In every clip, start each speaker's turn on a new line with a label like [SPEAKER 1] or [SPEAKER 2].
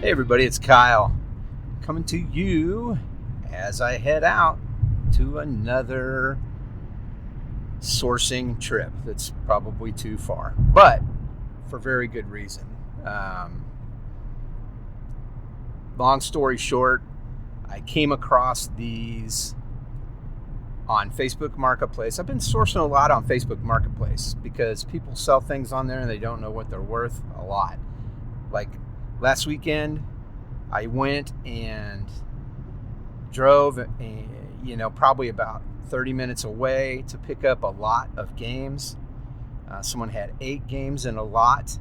[SPEAKER 1] Hey everybody, it's Kyle coming to you as I head out to another sourcing trip that's probably too far, but for very good reason. Long story short, I came across these on Facebook Marketplace. I've been sourcing a lot on Facebook Marketplace because people sell things on there and they don't know what they're worth a lot. Like last weekend, I went and drove, probably about 30 minutes away to pick up a lot of games. Someone had 8 games in a lot,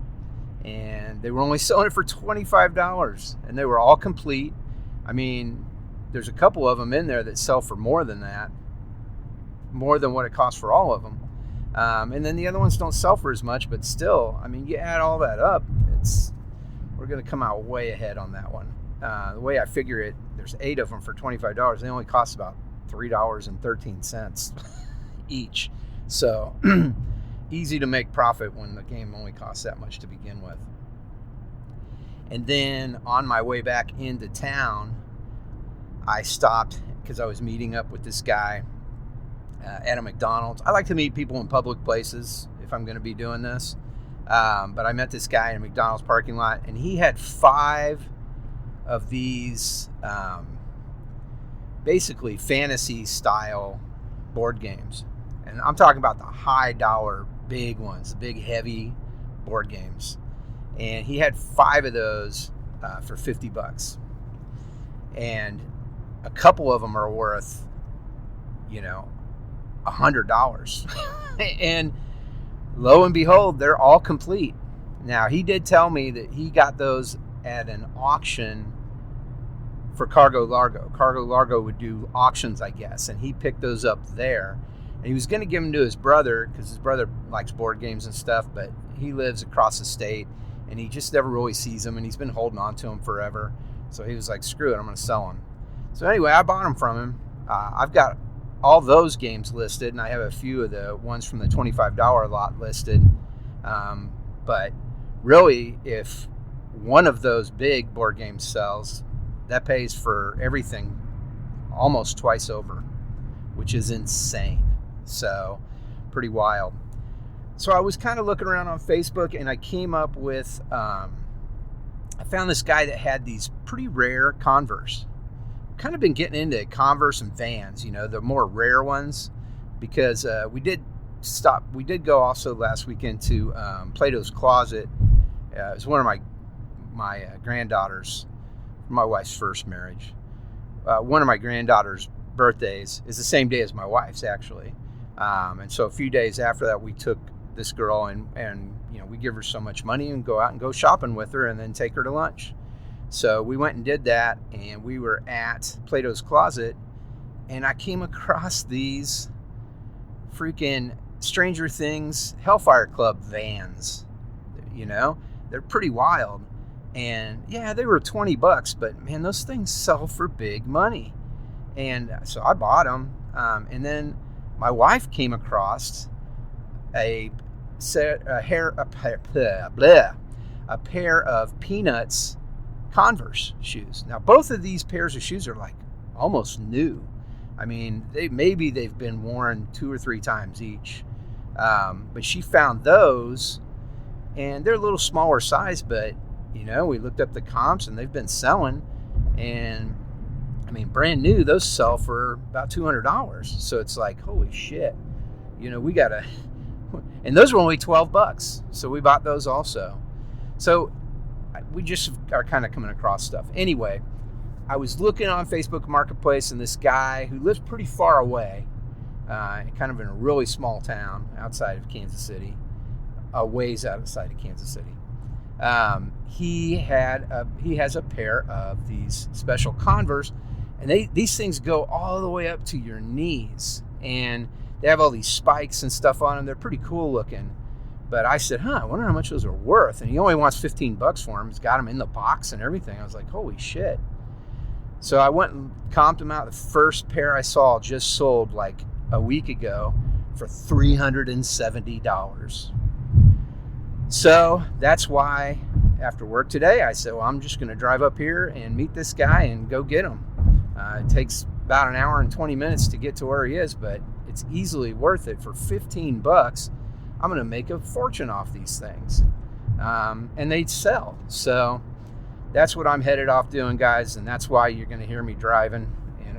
[SPEAKER 1] and they were only selling it for $25, and they were all complete. I mean, there's a couple of them in there that sell for more than that, more than what it costs for all of them. And then the other ones don't sell for as much, but still, I mean, you add all that up, we're going to come out way ahead on that one. The way I figure it, there's 8 of them for $25. They only cost about $3.13 each. So easy to make profit when the game only costs that much to begin with. And then on my way back into town, I stopped because I was meeting up with this guy at a McDonald's. I like to meet people in public places if I'm going to be doing this. But I met this guy in a McDonald's parking lot, and he had 5 of these basically fantasy style board games. And I'm talking about the high dollar big ones, the big heavy board games. And he had 5 of those for $50. And a couple of them are worth, $100. And lo and behold, they're all complete. Now, he did tell me that he got those at an auction for Cargo Largo. Cargo Largo would do auctions, I guess, and he picked those up there. And he was going to give them to his brother because his brother likes board games and stuff, but he lives across the state, and he just never really sees them, and he's been holding on to them forever. So he was like, screw it, I'm going to sell them. So anyway, I bought them from him. I've got all those games listed, and I have a few of the ones from the $25 lot listed. But really, if one of those big board games sells, that pays for everything almost twice over, which is insane. So pretty wild. So I was kind of looking around on Facebook, and I came up with, I found this guy that had these pretty rare Converse. Kind of been getting into Converse and Vans, the more rare ones, because we did go also last weekend to Plato's Closet. It was one of my granddaughters, my wife's first marriage. One of my granddaughter's birthdays is the same day as my wife's, actually. And so a few days after that, we took this girl and we give her so much money and go out and go shopping with her and then take her to lunch. So we went and did that, and we were at Plato's Closet, and I came across these freaking Stranger Things Hellfire Club Vans. They're pretty wild. And yeah, they were $20, but man, those things sell for big money. And so I bought them. And then my wife came across a pair of Peanuts Converse shoes. Now, both of these pairs of shoes are like almost new. I mean, they've been worn 2 or 3 times each. But she found those, and they're a little smaller size, but we looked up the comps, and they've been selling, and I mean, brand new, those sell for about $200. So it's like, holy shit, we gotta, and those were only $12. So we bought those also. So we just are kind of coming across stuff. Anyway, I was looking on Facebook Marketplace, and this guy who lives pretty far away, kind of in a really small town outside of Kansas City, a ways outside of Kansas City. He has a pair of these special Converse, and these things go all the way up to your knees, and they have all these spikes and stuff on them. They're pretty cool looking. But I said, I wonder how much those are worth. And he only wants $15 for them. He's got them in the box and everything. I was like, holy shit. So I went and comped them out. The first pair I saw just sold like a week ago for $370. So that's why after work today, I said, well, I'm just going to drive up here and meet this guy and go get him. It takes about an hour and 20 minutes to get to where he is, but it's easily worth it. For $15, I'm going to make a fortune off these things. And they'd sell. So that's what I'm headed off doing, guys, and that's why you're going to hear me driving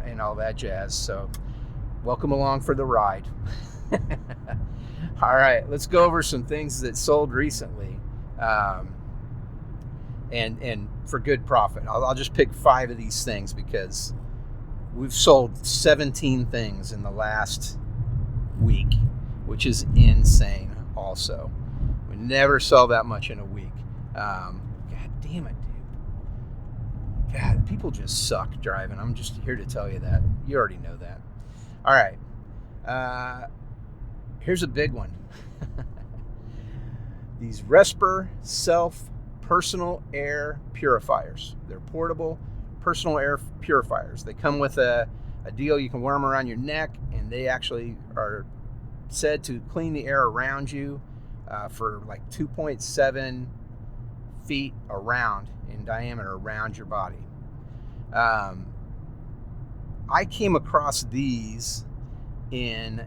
[SPEAKER 1] and all that jazz. So welcome along for the ride. All right, let's go over some things that sold recently, and for good profit. I'll just pick 5 of these things because we've sold 17 things in the last week, which is insane also. We never sell that much in a week. God damn it, dude. God, people just suck driving. I'm just here to tell you that. You already know that. All right. Here's a big one. These Resper Self Personal Air Purifiers. They're portable personal air purifiers. They come with a deal. You can wear them around your neck, and they actually are said to clean the air around you for like 2.7 feet around in diameter around your body. I came across these in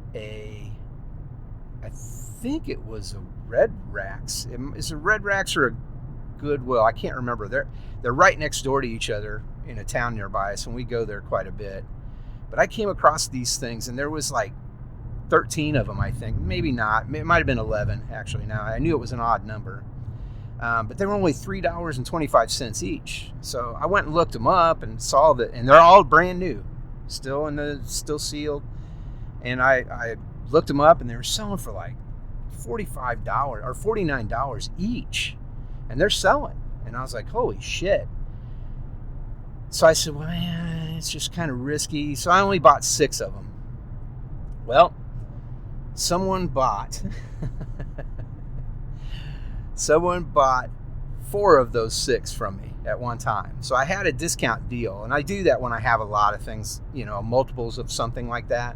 [SPEAKER 1] I think it was a Red Racks. Is it Red Racks or a Goodwill? I can't remember. They're right next door to each other in a town nearby us, and we go there quite a bit. But I came across these things, and there was like 13 of them, I think. Maybe not. It might have been 11, actually. Now, I knew it was an odd number. But they were only $3.25 each. So I went and looked them up and saw that, and they're all brand new, still sealed. And I looked them up, and they were selling for like $45 or $49 each, and they're selling. And I was like, holy shit. So I said, well, man, it's just kind of risky. So I only bought 6 of them. Well, someone bought 4 of those 6 from me at one time. So I had a discount deal, and I do that when I have a lot of things, multiples of something like that.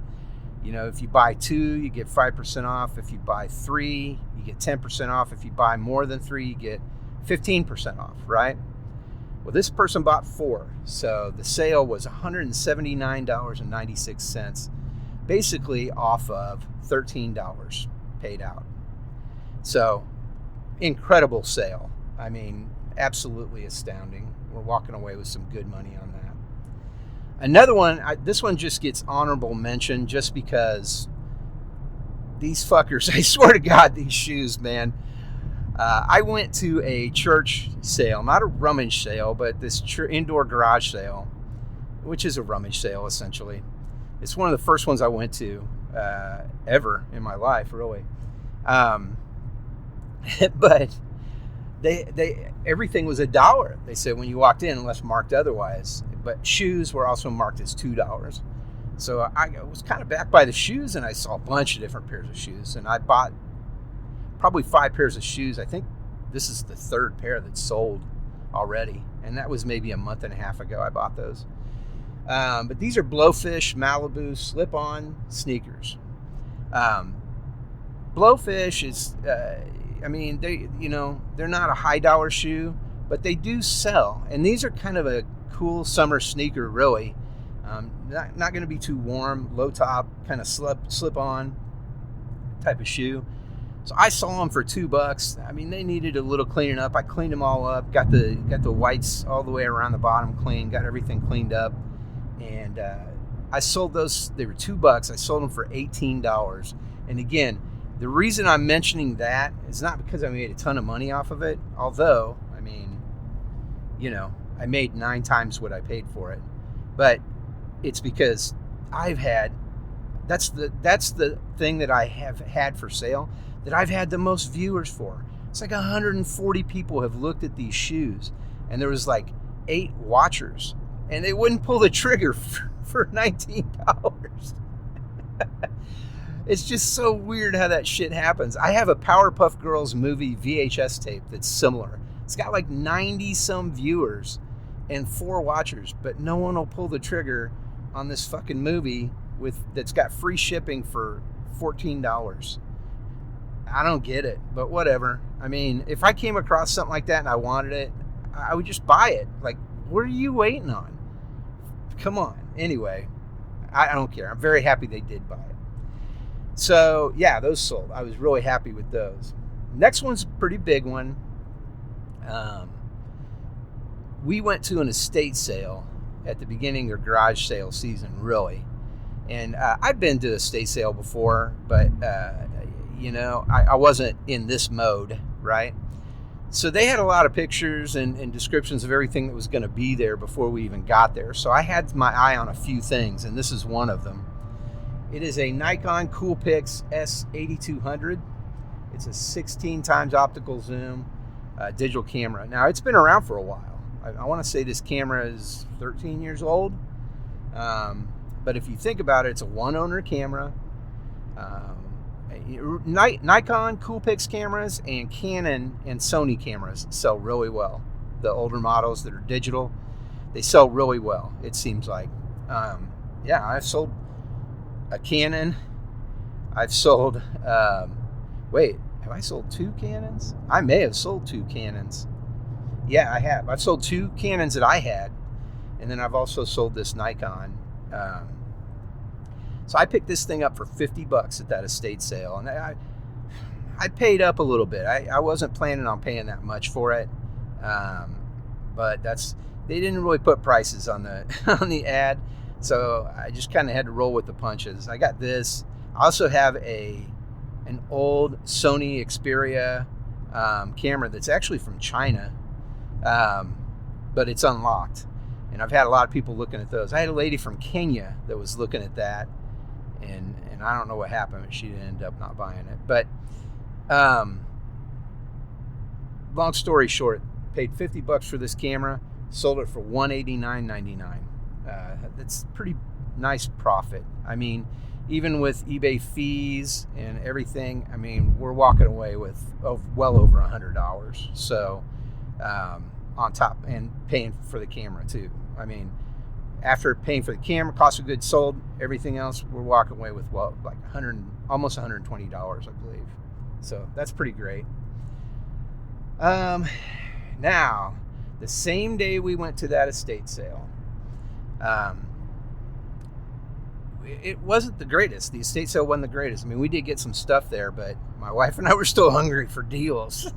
[SPEAKER 1] If you buy 2, you get 5% off. If you buy 3, you get 10% off. If you buy more than 3, you get 15% off, right? Well, this person bought 4. So the sale was $179.96, basically off of $13 paid out. So incredible sale. I mean, absolutely astounding. We're walking away with some good money on that. Another one, this one just gets honorable mention just because these fuckers, I swear to God, these shoes, man. I went to a church sale, not a rummage sale, but this indoor garage sale, which is a rummage sale, essentially. It's one of the first ones I went to ever in my life, really. But everything was $1. They said when you walked in, unless marked otherwise. But shoes were also marked as $2. So I was kind of back by the shoes, and I saw a bunch of different pairs of shoes. And I bought probably 5 pairs of shoes. I think this is the 3rd pair that's sold already. And that was maybe a month and a half ago I bought those. But these are Blowfish Malibu slip-on sneakers. Blowfish is, they're not a high dollar shoe, but they do sell. And these are kind of a cool summer sneaker, really. Not going to be too warm, low top, kind of slip on type of shoe. So I saw them for $2. I mean, they needed a little cleaning up. I cleaned them all up, got the whites all the way around the bottom clean, got everything cleaned up, and I sold those. They were $2. I sold them for $18. And again, the reason I'm mentioning that is not because I made a ton of money off of it, although, I mean, I made 9 times what I paid for it. But it's because that's the thing that I have had for sale that I've had the most viewers for. It's like 140 people have looked at these shoes, and there was like 8 watchers, and they wouldn't pull the trigger for $19. It's just so weird how that shit happens. I have a Powerpuff Girls movie VHS tape that's similar. It's got like 90 some viewers and 4 watchers, but no one will pull the trigger on this fucking movie that's got free shipping for $14. I don't get it, but whatever. I mean, if I came across something like that and I wanted it, I would just buy it. Like, what are you waiting on? Come on. Anyway, I don't care. I'm very happy they did buy it. So, yeah, those sold. I was really happy with those. Next one's a pretty big one. We went to an estate sale at the beginning of garage sale season, really. And I've been to a estate sale before, but, I wasn't in this mode, right? So they had a lot of pictures and descriptions of everything that was going to be there before we even got there. So I had my eye on a few things, and this is one of them. It is a Nikon Coolpix S8200. It's a 16 times optical zoom digital camera. Now, it's been around for a while. I want to say this camera is 13 years old. But if you think about it, it's a one-owner camera. Nikon Coolpix cameras and Canon and Sony cameras sell really well. The older models that are digital, they sell really well, it seems like. I've sold a Canon. I've sold... wait, have I sold 2 Canons? I may have sold 2 Canons. Yeah, I have. I've sold 2 Canons that I had, and then I've also sold this Nikon. So I picked this thing up for $50 at that estate sale, and I paid up a little bit. I wasn't planning on paying that much for it, but they didn't really put prices on the on the ad, so I just kind of had to roll with the punches. I got this. I also have an old Sony Xperia camera that's actually from China, but it's unlocked. And I've had a lot of people looking at those. I had a lady from Kenya that was looking at that, and I don't know what happened, but she ended up not buying it. But long story short, paid $50 for this camera, sold it for $189.99. That's pretty nice profit. I mean, even with eBay fees and everything, I mean, we're walking away with well over $100. So on top, and paying for the camera too. I mean, after paying for the camera, cost of goods sold, everything else, we're walking away with like almost $120, I believe. So that's pretty great. Now, the same day we went to that estate sale, it wasn't the greatest. The estate sale wasn't the greatest. I mean, we did get some stuff there, but my wife and I were still hungry for deals.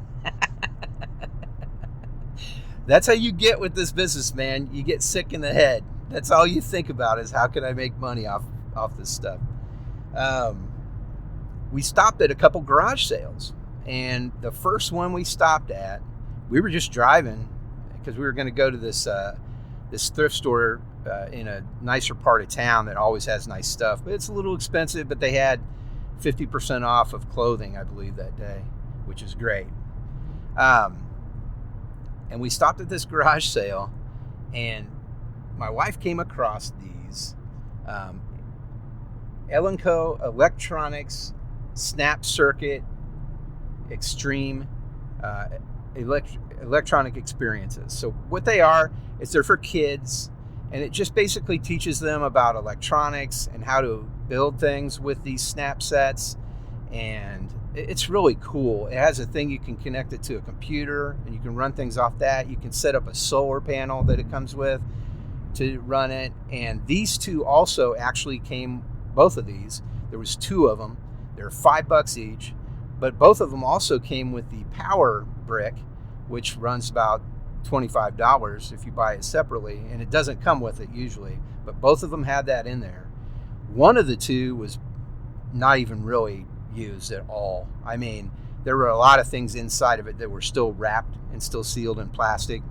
[SPEAKER 1] That's how you get with this business, man. You get sick in the head. That's all you think about is how can I make money off this stuff. We stopped at a couple garage sales, and the first one we stopped at, we were just driving because we were going to go to this thrift store in a nicer part of town that always has nice stuff, but it's a little expensive. But they had 50% off of clothing, I believe, that day, which is great. And we stopped at this garage sale, and my wife came across these L&Co Electronics Snap Circuit Extreme electronic experiences. So what they are is they're for kids, and it just basically teaches them about electronics and how to build things with these snap sets. And it's really cool. It has a thing you can connect it to a computer, and you can run things off that. You can set up a solar panel that it comes with to run it. And these two also actually came, both of these, there was 2 of them. They're $5 each, but both of them also came with the power brick, which runs about $25 if you buy it separately, and it doesn't come with it usually, but both of them had that in there. One of the 2 was not even really used at all. I mean, there were a lot of things inside of it that were still wrapped and still sealed in plastic.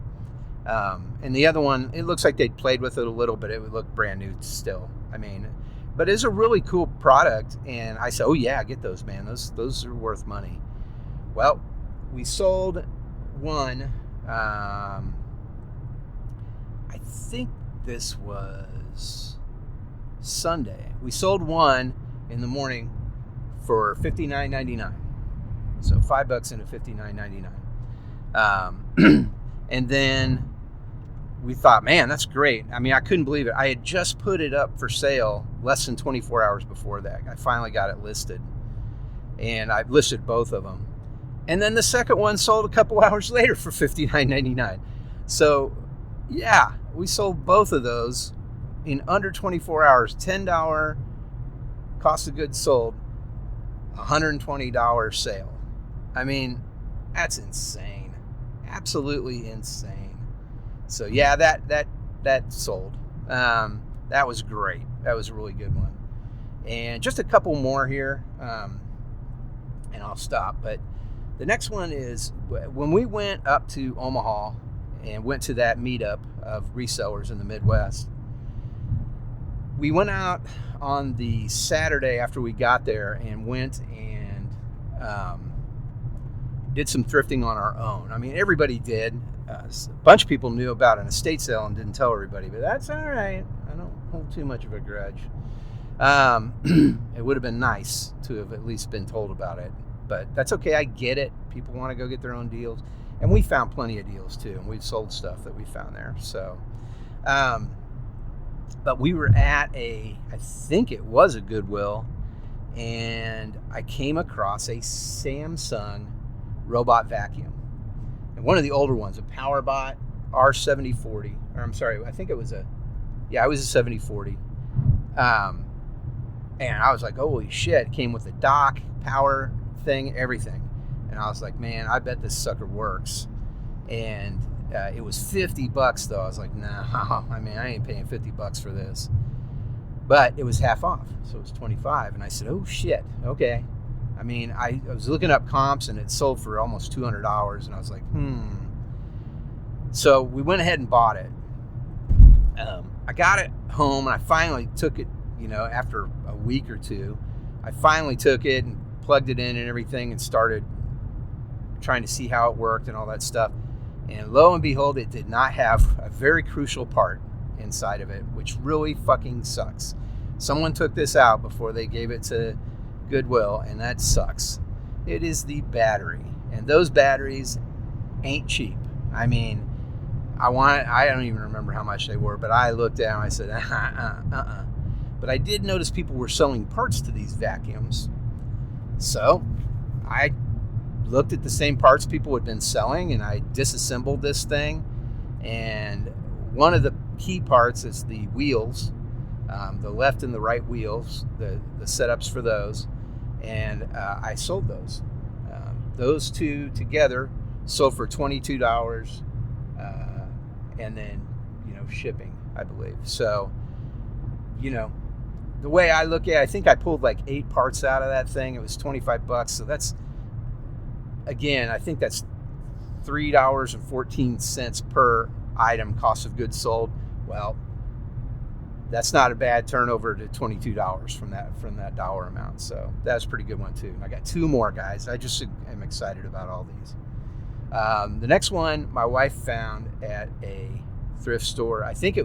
[SPEAKER 1] And the other one, it looks like they'd played with it a little, but it would look brand new still. I mean, but it's a really cool product. And I said, oh yeah, get those, man. Those are worth money. Well, we sold one. I think this was Sunday. We sold one in the morning for $59.99. So $5 into $59.99. And then we thought, man, that's great. I mean, I couldn't believe it. I had just put it up for sale less than 24 hours before that. I finally got it listed, and I've listed both of them. And then the second one sold a couple hours later for $59.99. So, yeah, we sold both of those in under 24 hours. $10 cost of goods sold, $120 sale. I mean, that's insane. Absolutely insane. So, yeah, that sold. That was great. That was a really good one. And just a couple more here, and I'll stop. But the next one is when we went up to Omaha and went to that meetup of resellers in the Midwest, we went out on the Saturday after we got there and went and did some thrifting on our own. I mean, everybody did. A bunch of people knew about an estate sale and didn't tell everybody, but that's all right. I don't hold too much of a grudge. It would have been nice to have at least been told about it, but that's okay. I get it. People want to go get their own deals, and we found plenty of deals too, and we've sold stuff that we found there. So, but we were at I think it was a Goodwill, and I came across a Samsung robot vacuum. And one of the older ones, a PowerBot R7040, or I'm sorry, I think it was it was a 7040. And I was like, holy shit, it came with a dock, power thing, everything. And I was like, man, I bet this sucker works. And it was $50 though. I was like, nah, I mean, I ain't paying $50 for this. But it was half off, so it was $25. And I said, oh shit, okay. I mean, I was looking up comps and it sold for almost $200, and I was like, So we went ahead and bought it. I got it home and I finally took it, after a week or two. I finally took it and plugged it in and everything and started trying to see how it worked and all that stuff. And lo and behold, it did not have a very crucial part inside of it, which really fucking sucks. Someone took this out before they gave it to Goodwill, and that sucks. It is the battery, and those batteries ain't cheap. I mean, I don't even remember how much they were, but I looked at them and I said, But I did notice people were selling parts to these vacuums, so I looked at the same parts people had been selling, and I disassembled this thing. And one of the key parts is the wheels, the left and the right wheels, the setups for those. And I sold those. Those two together sold for $22, and then shipping, I believe. So the way I look at it, I think I pulled like 8 parts out of that thing. It was $25. So that's, again, I think that's $3.14 per item cost of goods sold. Well, that's not a bad turnover to $22 from that dollar amount. So that's a pretty good one too. And I got 2 more, guys. I just am excited about all these. The next one my wife found at a thrift store. I think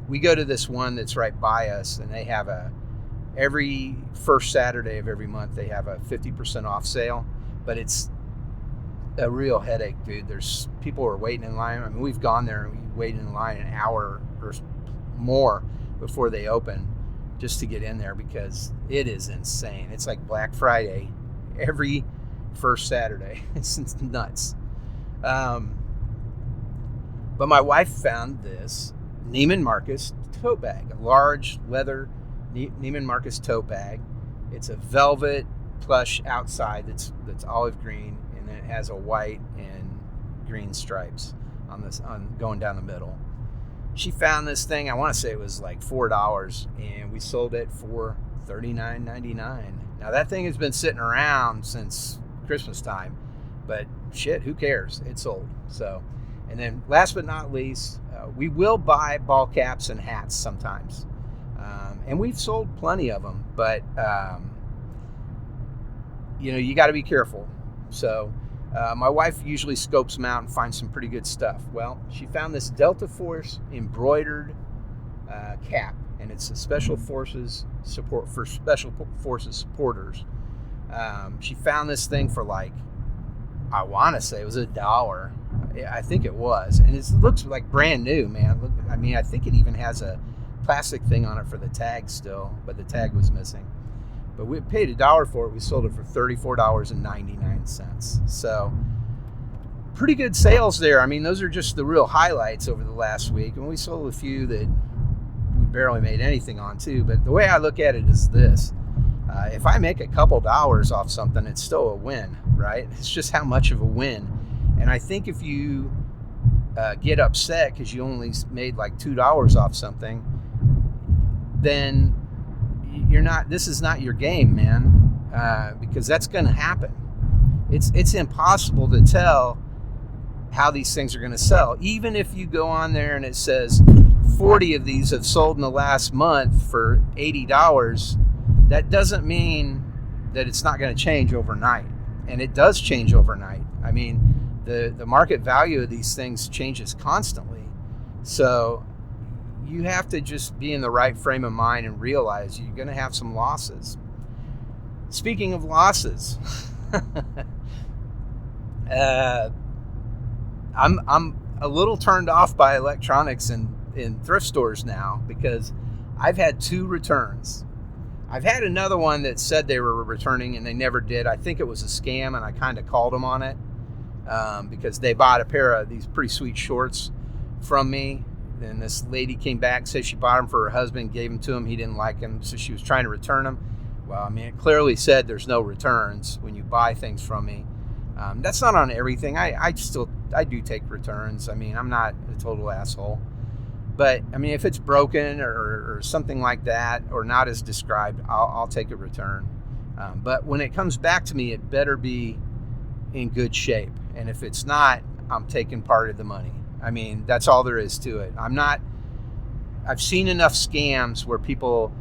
[SPEAKER 1] we go to this one that's right by us, and they have every first Saturday of every month, they have a 50% off sale, but it's a real headache, dude. There's people who are waiting in line. I mean, we've gone there and we waited in line an hour or more before they open just to get in there, because it is insane. It's like Black Friday every first Saturday. It's nuts. But my wife found this Neiman Marcus tote bag, a large leather Neiman Marcus tote bag. It's a velvet plush outside that's olive green, and then it has a white and green stripes on going down the middle. She found this thing, I want to say it was like $4, and we sold it for $39.99. Now that thing has been sitting around since Christmas time, but shit, who cares? It sold. So, and then last but not least, we will buy ball caps and hats sometimes, and we've sold plenty of them, but you got to be careful. So my wife usually scopes them out and finds some pretty good stuff. Well, she found this Delta Force embroidered cap, and it's a special forces support for special forces supporters. She found this thing for I want to say it was $1. I think it was, and it looks like brand new, man. Look, I mean, I think it even has a plastic thing on it for the tag still, but the tag was missing. but we paid $1 for it. We sold it for $34.99. So pretty good sales there. I mean, those are just the real highlights over the last week. And we sold a few that we barely made anything on too. But the way I look at it is this. If I make a couple dollars off something, it's still a win, right? It's just how much of a win. And I think if you get upset because you only made like $2 off something, then this is not your game, man, because that's going to happen. It's impossible to tell how these things are going to sell. Even if you go on there and it says 40 of these have sold in the last month for $80, that doesn't mean that it's not going to change overnight. And it does change overnight. I mean, the market value of these things changes constantly. So you have to just be in the right frame of mind and realize you're going to have some losses. Speaking of losses, I'm a little turned off by electronics in thrift stores now because I've had 2 returns. I've had another one that said they were returning and they never did. I think it was a scam, and I kind of called them on it because they bought a pair of these pretty sweet shorts from me. And this lady came back and said she bought them for her husband, gave them to him. He didn't like them, so she was trying to return them. Well, I mean, it clearly said there's no returns when you buy things from me. That's not on everything. I do take returns. I mean, I'm not a total asshole. But, I mean, if it's broken or something like that or not as described, I'll take a return. But when it comes back to me, it better be in good shape. And if it's not, I'm taking part of the money. I mean, that's all there is to it. I've seen enough scams where people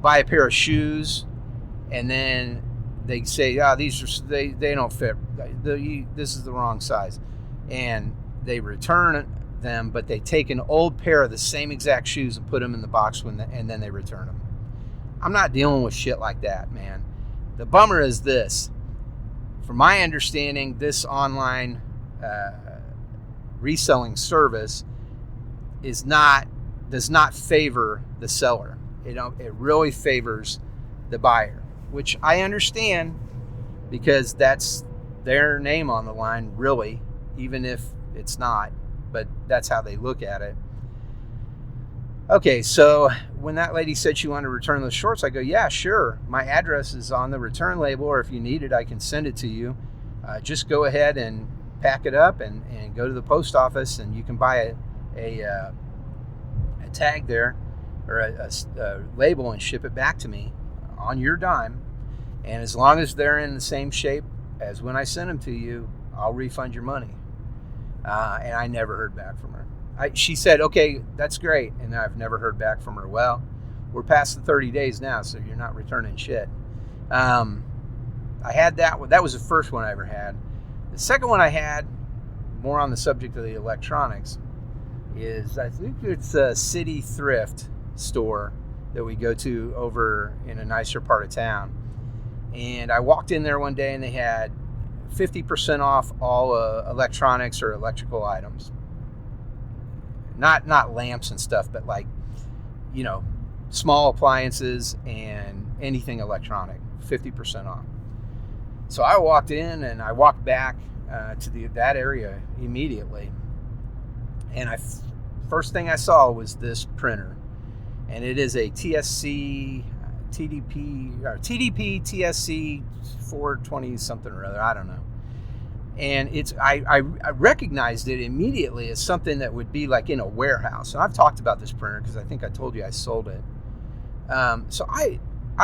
[SPEAKER 1] buy a pair of shoes and then they say, they don't fit. This is the wrong size. And they return them, but they take an old pair of the same exact shoes and put them in the box and then they return them. I'm not dealing with shit like that, man. The bummer is this. From my understanding, this online reselling service does not favor the seller. It really favors the buyer, which I understand because that's their name on the line, really, even if it's not. But that's how they look at it. Okay, so when that lady said she wanted to return those shorts, I go, yeah, sure. My address is on the return label, or if you need it, I can send it to you. Just go ahead and pack it up and go to the post office, and you can buy a tag there or a label and ship it back to me on your dime. And as long as they're in the same shape as when I sent them to you, I'll refund your money. And I never heard back from her. She said, okay, that's great. And I've never heard back from her. Well, we're past the 30 days now, so you're not returning shit. I had that one. That was the first one I ever had. The second one I had, more on the subject of the electronics, is I think it's a city thrift store that we go to over in a nicer part of town. And I walked in there one day and they had 50% off all electronics or electrical items. Not lamps and stuff, but like, small appliances and anything electronic, 50% off. So I walked in and I walked back to that area immediately. And first thing I saw was this printer. And it is a TDP TSC 420 something or other. I don't know. And I recognized it immediately as something that would be like in a warehouse. And I've talked about this printer because I think I told you I sold it. So I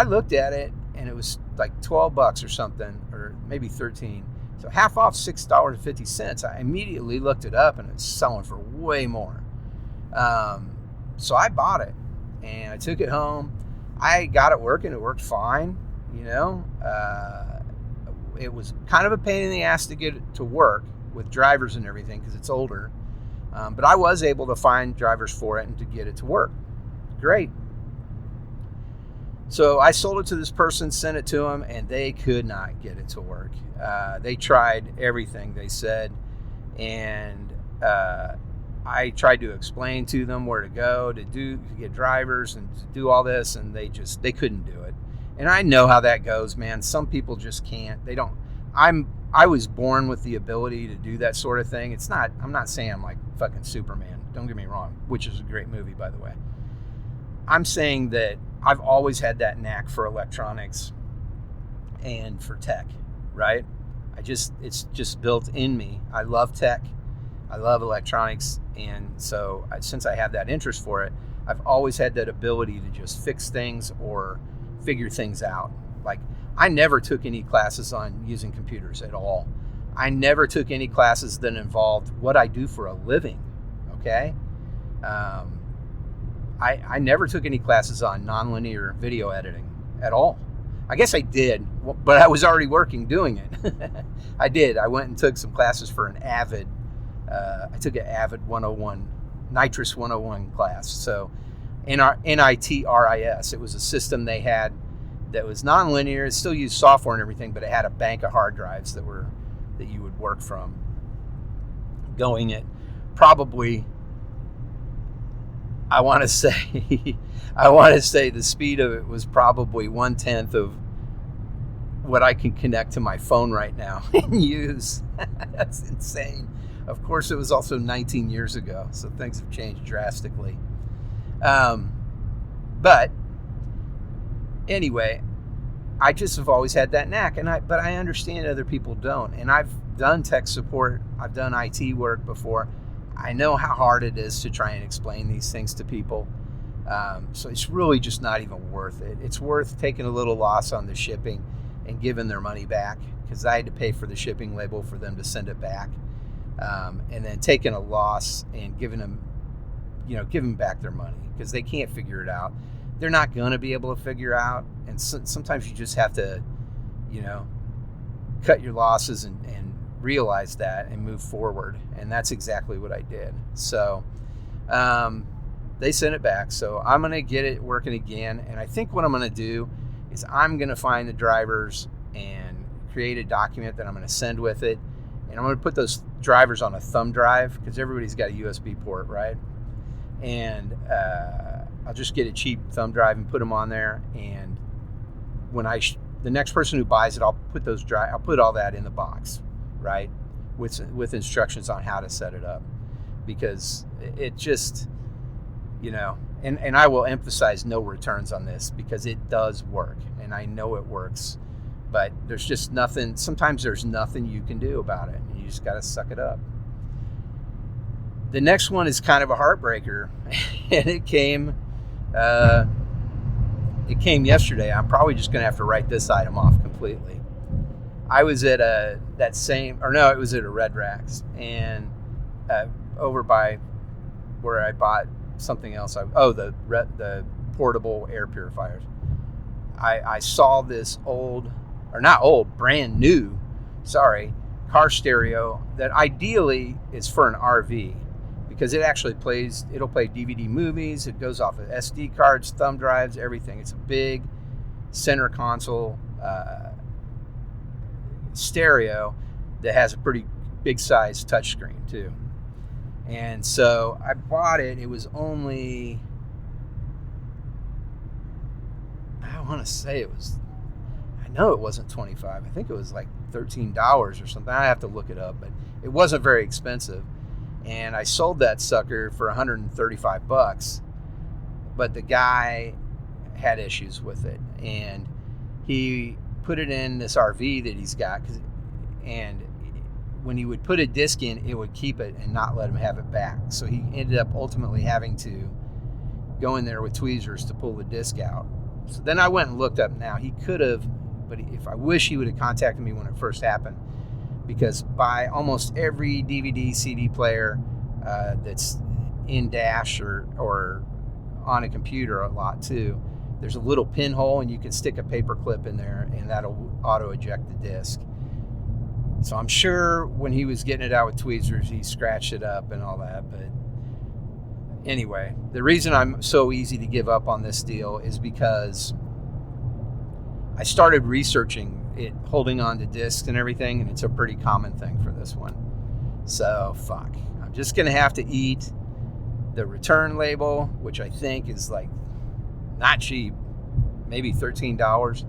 [SPEAKER 1] looked at it and it was like $12 or something, or maybe 13. So half off $6.50. I immediately looked it up and it's selling for way more. So I bought it and I took it home. I got it working. It worked fine. It was kind of a pain in the ass to get it to work with drivers and everything because it's older. But I was able to find drivers for it and to get it to work. Great. So I sold it to this person, sent it to them, and they could not get it to work. They tried everything, they said. And I tried to explain to them where to go to get drivers and to do all this, and they couldn't do it. And I know how that goes, man. Some people just can't. They don't. I was born with the ability to do that sort of thing. I'm not saying I'm like fucking Superman. Don't get me wrong, which is a great movie, by the way. I'm saying that I've always had that knack for electronics and for tech, right? It's just built in me. I love tech. I love electronics. And so since I have that interest for it, I've always had that ability to just fix things or figure things out. Like, I never took any classes on using computers at all. I never took any classes that involved what I do for a living, okay? I never took any classes on nonlinear video editing at all. I guess I did, but I was already working doing it. I did. I went and took some classes for an Avid. I took an Avid 101, Nitrous 101 class. So NITRIS. It was a system they had that was nonlinear. It still used software and everything, but it had a bank of hard drives that you would work from. Going at probably, I want to say the speed of it was probably 1/10 of what I can connect to my phone right now and use. That's insane. Of course, it was also 19 years ago, so things have changed drastically. But anyway, I just have always had that knack, but I understand other people don't. And I've done tech support. I've done IT work before. I know how hard it is to try and explain these things to people. So it's really just not even worth it. It's worth taking a little loss on the shipping and giving their money back, because I had to pay for the shipping label for them to send it back. And then taking a loss and giving them back their money, because they can't figure it out. They're not going to be able to figure out. And sometimes you just have to, cut your losses and realize that and move forward. And that's exactly what I did. So they sent it back. So I'm going to get it working again. And I think what I'm going to do is I'm going to find the drivers and create a document that I'm going to send with it. And I'm going to put those drivers on a thumb drive, because everybody's got a USB port, right? And I'll just get a cheap thumb drive and put them on there. And when the next person who buys it, I'll put all that in the box, right? With instructions on how to set it up, because it just, and I will emphasize no returns on this, because it does work, and I know it works. But there's just nothing, sometimes there's nothing you can do about it. You just got to suck it up. The next one is kind of a heartbreaker, and it came yesterday. I'm probably just going to have to write this item off completely. I was at it was at a Red Racks, and over by where I bought something else. The portable air purifiers. I saw this brand new car stereo that ideally is for an RV, because it'll play DVD movies. It goes off of SD cards, thumb drives, everything. It's a big center console stereo that has a pretty big size touchscreen too. And so I bought it. It was only, I know it wasn't $25. I think it was like $13 or something. I have to look it up, but it wasn't very expensive. And I sold that sucker for $135, but the guy had issues with it, and he put it in this RV that he's got, and when he would put a disc in, it would keep it and not let him have it back. So he ended up ultimately having to go in there with tweezers to pull the disc out. So then I went and looked up. Now, he could have, but I wish he would have contacted me when it first happened, because by almost every DVD CD player that's in dash or on a computer a lot too, there's a little pinhole, and you can stick a paper clip in there, and that'll auto eject the disc. So I'm sure when he was getting it out with tweezers, he scratched it up and all that. But anyway, the reason I'm so easy to give up on this deal is because I started researching it, holding on to discs and everything, and it's a pretty common thing for this one. So fuck, I'm just gonna have to eat the return label, which I think is like not cheap, maybe $13.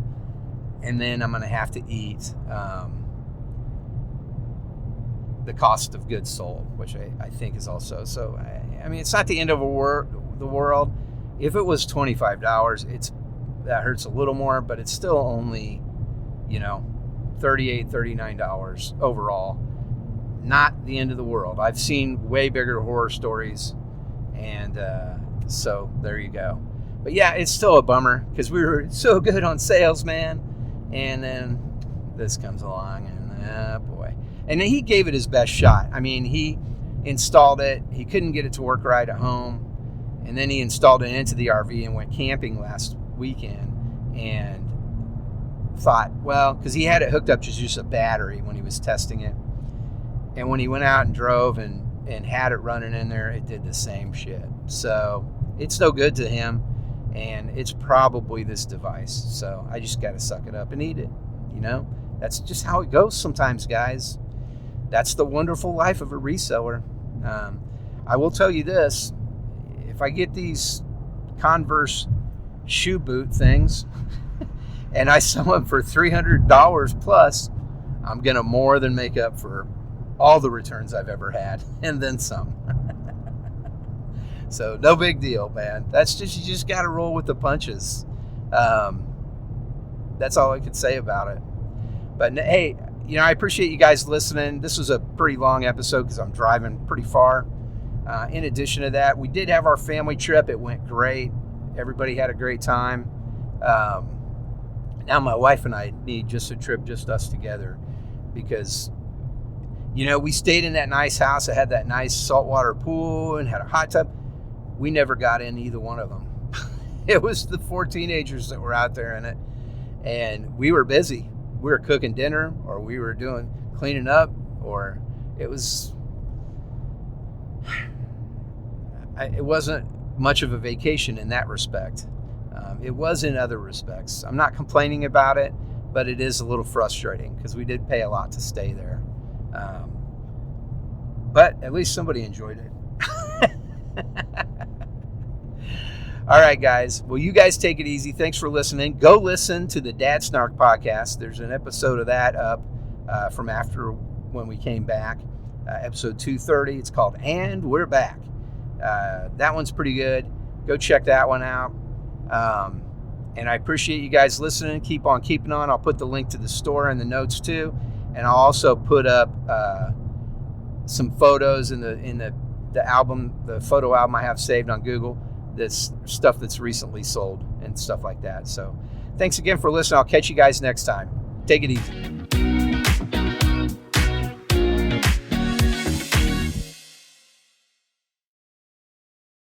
[SPEAKER 1] And then I'm going to have to eat the cost of goods sold, which I think is also. So, I mean, it's not the end of the world. If it was $25, that hurts a little more, but it's still only, $38, $39 overall. Not the end of the world. I've seen way bigger horror stories, and so there you go. But yeah, it's still a bummer because we were so good on sales, man. And then this comes along, and boy. And then he gave it his best shot. I mean, he installed it. He couldn't get it to work right at home. And then he installed it into the RV and went camping last weekend and thought, well, because he had it hooked up to just a battery when he was testing it. And when he went out and drove and had it running in there, it did the same shit. So it's no good to him. And it's probably this device. So I just got to suck it up and eat it. That's just how it goes sometimes, guys. That's the wonderful life of a reseller. I will tell you this. If I get these Converse shoe boot things and I sell them for $300 plus, I'm going to more than make up for all the returns I've ever had and then some. So no big deal, man. That's just, you just got to roll with the punches. That's all I could say about it. But hey, I appreciate you guys listening. This was a pretty long episode because I'm driving pretty far. In addition to that, we did have our family trip. It went great. Everybody had a great time. Now my wife and I need just a trip, just us together, because we stayed in that nice house. It had that nice saltwater pool and had a hot tub. We never got in either one of them. It was the 4 teenagers that were out there in it. And we were busy. We were cooking dinner, or we were cleaning up, or it wasn't much of a vacation in that respect. It was in other respects. I'm not complaining about it, but it is a little frustrating because we did pay a lot to stay there. But at least somebody enjoyed it. All right, guys. Well, you guys take it easy. Thanks for listening. Go listen to the Dad Snark podcast. There's an episode of that up from after when we came back, episode 230. It's called And We're Back. That one's pretty good. Go check that one out. And I appreciate you guys listening. Keep on keeping on. I'll put the link to the store in the notes too. And I'll also put up some photos in the album, the photo album I have saved on Google. This stuff that's recently sold and stuff like that. So thanks again for listening. I'll catch you guys next time. Take it easy.